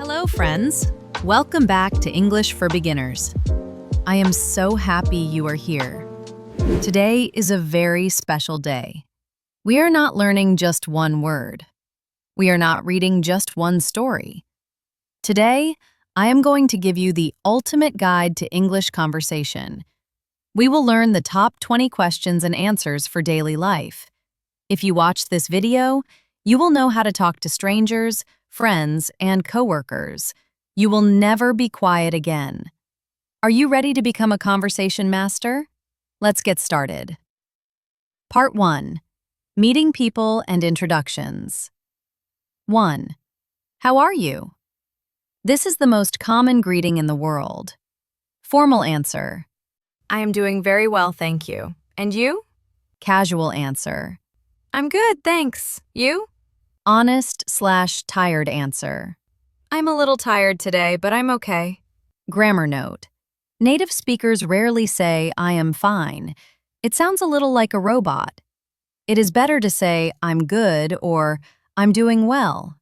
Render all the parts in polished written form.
Hello, friends. Welcome back to English for Beginners. I am so happy you are here. Today is a very special day. We are not learning just one word. We are not reading just one story. Today, I am going to give you the ultimate guide to English conversation. We will learn the top 20 questions and answers for daily life. If you watch this video, you will know how to talk to strangers, friends, and coworkers. You will never be quiet again. Are you ready to become a conversation master? Let's get started. Part 1. Meeting people and introductions. 1. How are you? This is the most common greeting in the world. Formal answer. I am doing very well, thank you. And you? Casual answer. I'm good, thanks. You? Honest/tired answer. I'm a little tired today, but I'm okay. Grammar note. Native speakers rarely say, I am fine. It sounds a little like a robot. It is better to say, I'm good or I'm doing well.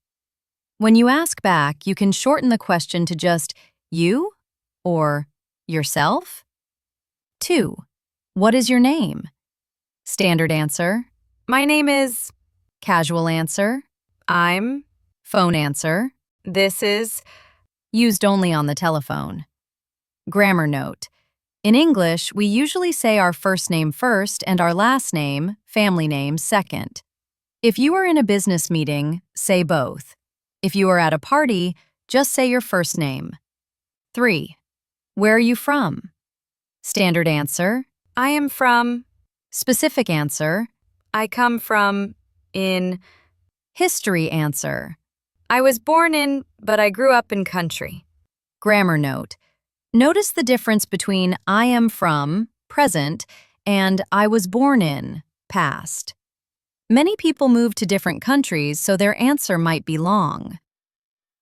When you ask back, you can shorten the question to just you or yourself. 2. What is your name? Standard answer. My name is... Casual answer. I'm... Phone answer. This is... Used only on the telephone. Grammar note. In English, we usually say our first name first and our last name, family name, second. If you are in a business meeting, say both. If you are at a party, just say your first name. 3. Where are you from? Standard answer. I am from... Specific answer. I come from... in... History answer. I was born in, but I grew up in country. Grammar note. Notice the difference between I am from, present, and I was born in, past. Many people move to different countries, so their answer might be long.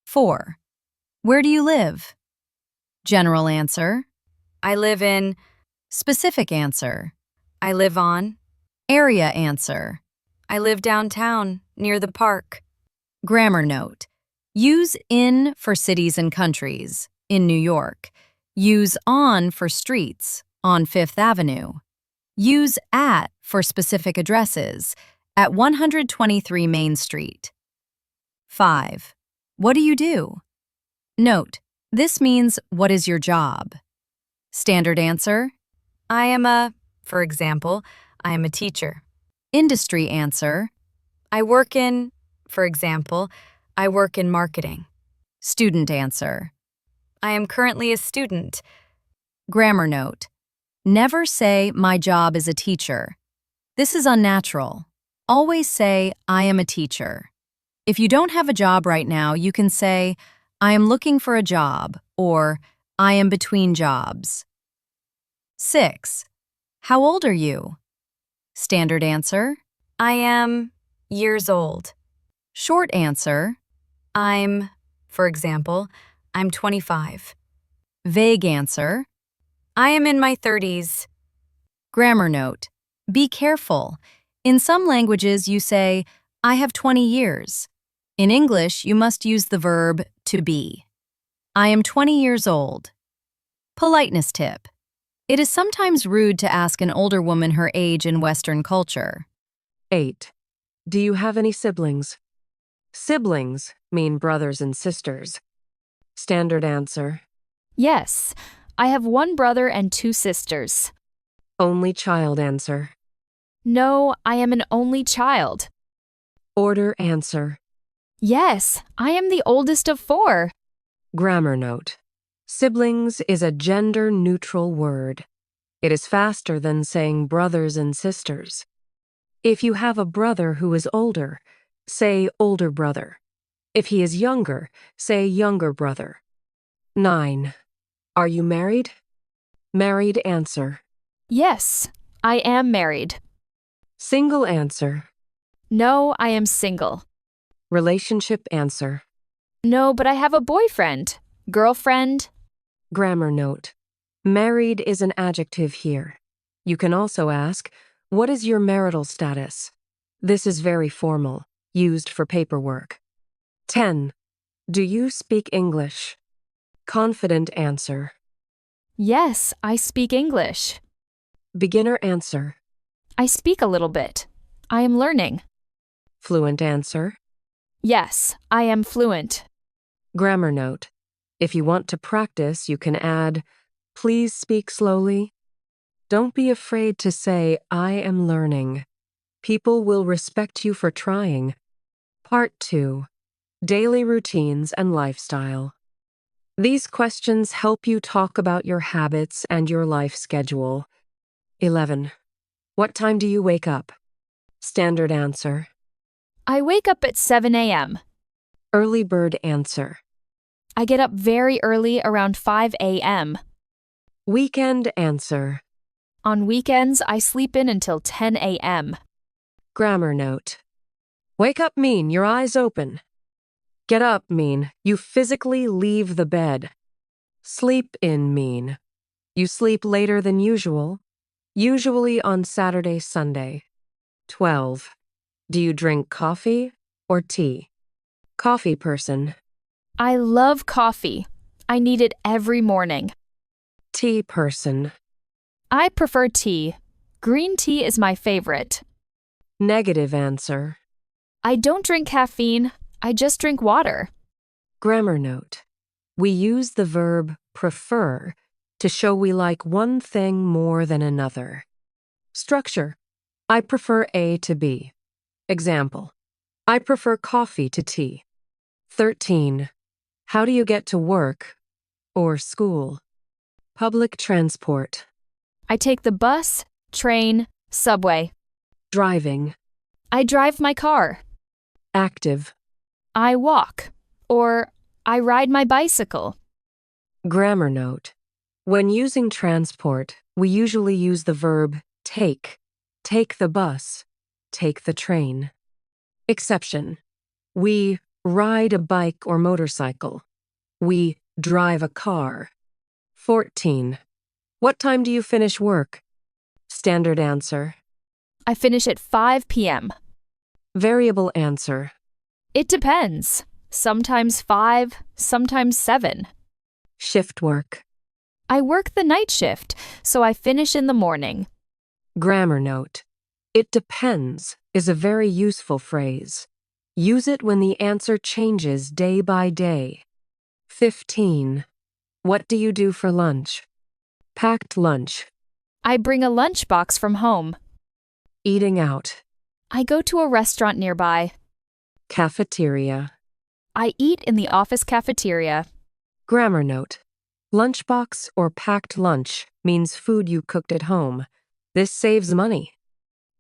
4. Where do you live? General answer. I live in... Specific answer. I live on... Area answer. I live downtown, near the park. Grammar note. Use in for cities and countries, in New York. Use on for streets, on Fifth Avenue. Use at for specific addresses, at 123 Main Street. 5. What do you do? Note, this means what is your job? Standard answer. I am a... For example, I am a teacher. Industry answer. I work in... For example, I work in marketing. Student answer. I am currently a student. Grammar note. Never say, my job is a teacher. This is unnatural. Always say, I am a teacher. If you don't have a job right now, you can say, I am looking for a job, or I am between jobs. 6. How old are you? Standard answer. I am years old. Short answer. I'm, for example, I'm 25. Vague answer. I am in my 30s. Grammar note. Be careful. In some languages, you say, I have 20 years. In English, you must use the verb to be. I am 20 years old. Politeness tip. It is sometimes rude to ask an older woman her age in Western culture. 8. Do you have any siblings? Siblings mean brothers and sisters. Standard answer. Yes, I have one brother and 2 sisters. Only child answer. No, I am an only child. Order answer. Yes, I am the oldest of 4. Grammar note. Siblings is a gender-neutral word. It is faster than saying brothers and sisters. If you have a brother who is older, say older brother. If he is younger, say younger brother. 9. Are you married? Married answer. Yes, I am married. Single answer. No, I am single. Relationship answer. No, but I have a boyfriend. Girlfriend. Grammar note. Married is an adjective here. You can also ask, what is your marital status? This is very formal, used for paperwork. 10. Do you speak English? Confident answer. Yes, I speak English. Beginner answer. I speak a little bit. I am learning. Fluent answer. Yes, I am fluent. Grammar note. If you want to practice, you can add, please speak slowly. Don't be afraid to say, I am learning. People will respect you for trying. Part 2. Daily routines and lifestyle. These questions help you talk about your habits and your life schedule. 11. What time do you wake up? Standard answer. I wake up at 7 a.m. Early bird answer. I get up very early around 5 a.m. Weekend answer. On weekends, I sleep in until 10 a.m. Grammar note. Wake up mean your eyes open. Get up mean you physically leave the bed. Sleep in mean you sleep later than usual, usually on Saturday, Sunday. 12. Do you drink coffee or tea? Coffee person. I love coffee. I need it every morning. Tea person. I prefer tea. Green tea is my favorite. Negative answer. I don't drink caffeine. I just drink water. Grammar note. We use the verb prefer to show we like one thing more than another. Structure. I prefer A to B. Example. I prefer coffee to tea. 13. How do you get to work or school? Public transport. I take the bus, train, subway. Driving. I drive my car. Active. I walk. Or I ride my bicycle. Grammar note. When using transport, we usually use the verb take. Take the bus. Take the train. Exception. We ride a bike or motorcycle. We drive a car. 14. What time do you finish work? Standard answer. I finish at 5 p.m. Variable answer. It depends. Sometimes 5, sometimes 7. Shift work. I work the night shift, so I finish in the morning. Grammar note. It depends is a very useful phrase. Use it when the answer changes day by day. 15. What do you do for lunch? Packed lunch. I bring a lunchbox from home. Eating out. I go to a restaurant nearby. Cafeteria. I eat in the office cafeteria. Grammar note. Lunchbox or packed lunch means food you cooked at home. This saves money.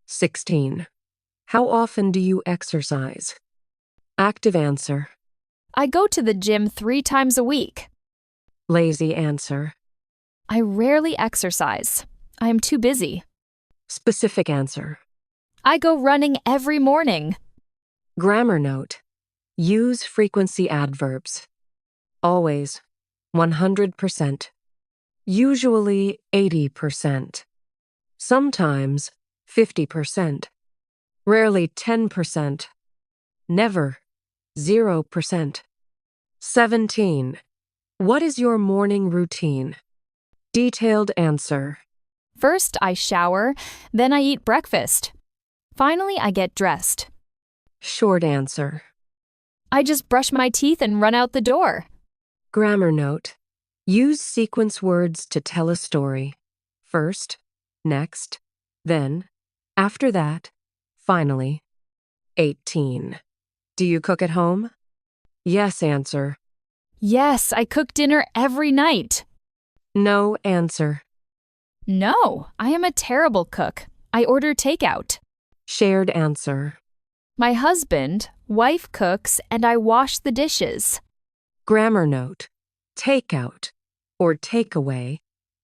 16. How often do you exercise? Active answer. I go to the gym 3 times a week. Lazy answer. I rarely exercise. I am too busy. Specific answer. I go running every morning. Grammar note. Use frequency adverbs. Always. 100%. Usually 80%. Sometimes 50%. Rarely 10%. Never 0%. 17. What is your morning routine? Detailed answer. First, I shower, then I eat breakfast. Finally, I get dressed. Short answer. I just brush my teeth and run out the door. Grammar note. Use sequence words to tell a story. First, next, then, after that, finally. 18. Do you cook at home? Yes answer. Yes, I cook dinner every night. No answer. No, I am a terrible cook. I order takeout. Shared answer. My husband, wife cooks, and I wash the dishes. Grammar note. Takeout, or takeaway,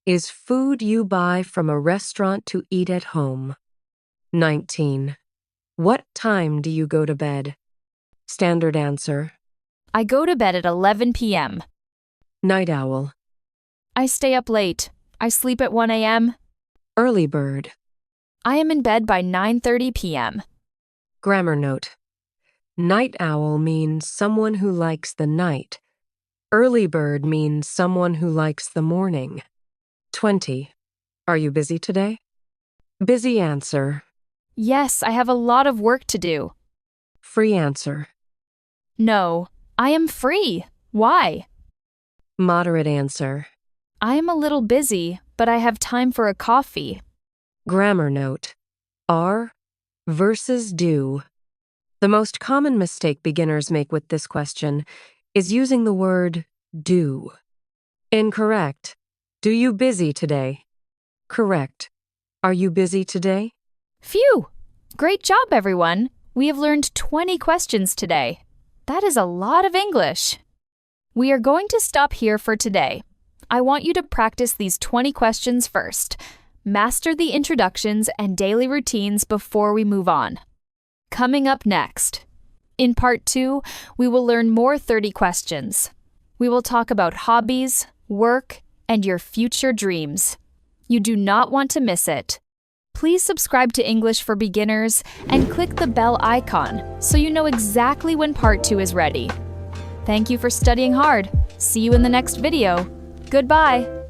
is food you buy from a restaurant to eat at home. 19. What time do you go to bed? Standard answer. I go to bed at 11 p.m. Night owl. I stay up late. I sleep at 1 a.m. Early bird. I am in bed by 9:30 p.m. Grammar note. Night owl means someone who likes the night. Early bird means someone who likes the morning. 20. Are you busy today? Busy answer. Yes, I have a lot of work to do. Free answer. No, I am free. Why? Moderate answer. I am a little busy, but I have time for a coffee. Grammar note. Are versus do. The most common mistake beginners make with this question is using the word do. Incorrect. Do you busy today? Correct. Are you busy today? Phew! Great job, everyone. We have learned 20 questions today. That is a lot of English. We are going to stop here for today. I want you to practice these 20 questions first. Master the introductions and daily routines before we move on. Coming up next. In part 2, we will learn more 30 questions. We will talk about hobbies, work, and your future dreams. You do not want to miss it. Please subscribe to English for Beginners and click the bell icon so you know exactly when part 2 is ready. Thank you for studying hard. See you in the next video. Goodbye.